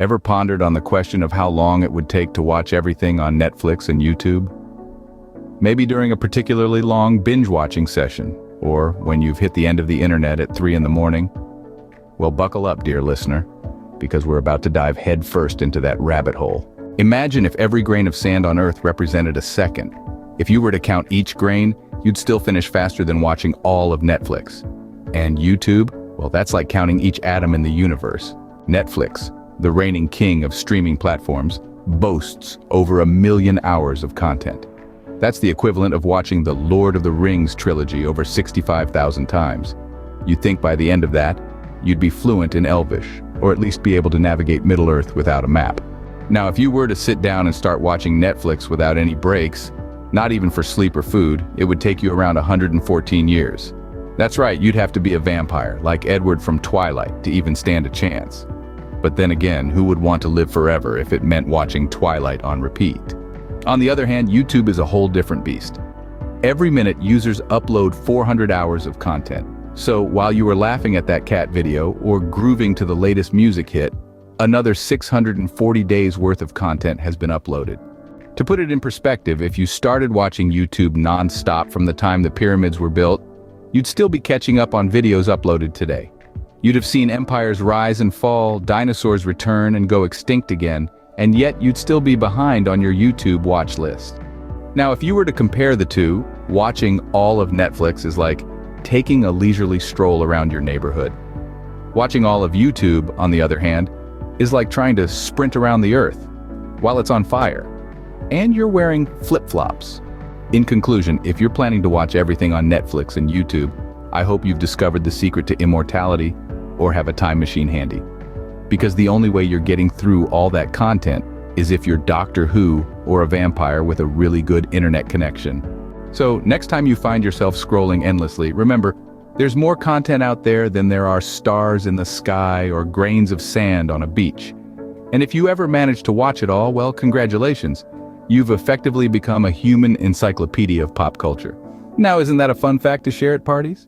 Ever pondered on the question of how long it would take to watch everything on Netflix and YouTube? Maybe during a particularly long binge-watching session, or when you've hit the end of the internet at 3 in the morning? Well, buckle up, dear listener, because we're about to dive headfirst into that rabbit hole. Imagine if every grain of sand on Earth represented a second. If you were to count each grain, you'd still finish faster than watching all of Netflix. And YouTube? Well, that's like counting each atom in the universe. Netflix, the reigning king of streaming platforms, boasts over 1 million hours of content. That's the equivalent of watching the Lord of the Rings trilogy over 65,000 times. You'd think by the end of that, you'd be fluent in Elvish, or at least be able to navigate Middle-earth without a map. Now, if you were to sit down and start watching Netflix without any breaks, not even for sleep or food, it would take you around 114 years. That's right, you'd have to be a vampire, like Edward from Twilight, to even stand a chance. But then again, who would want to live forever if it meant watching Twilight on repeat? On the other hand, YouTube is a whole different beast. Every minute, users upload 400 hours of content. So while you were laughing at that cat video or grooving to the latest music hit, another 640 days worth of content has been uploaded. To put it in perspective, if you started watching YouTube non-stop from the time the pyramids were built, you'd still be catching up on videos uploaded today. You'd have seen empires rise and fall, dinosaurs return and go extinct again, and yet you'd still be behind on your YouTube watch list. Now, if you were to compare the two, watching all of Netflix is like taking a leisurely stroll around your neighborhood. Watching all of YouTube, on the other hand, is like trying to sprint around the earth while it's on fire. And you're wearing flip-flops. In conclusion, if you're planning to watch everything on Netflix and YouTube, I hope you've discovered the secret to immortality or have a time machine handy. Because the only way you're getting through all that content is if you're Doctor Who or a vampire with a really good internet connection. So next time you find yourself scrolling endlessly, remember, there's more content out there than there are stars in the sky or grains of sand on a beach. And if you ever manage to watch it all, well, congratulations. You've effectively become a human encyclopedia of pop culture. Now, isn't that a fun fact to share at parties?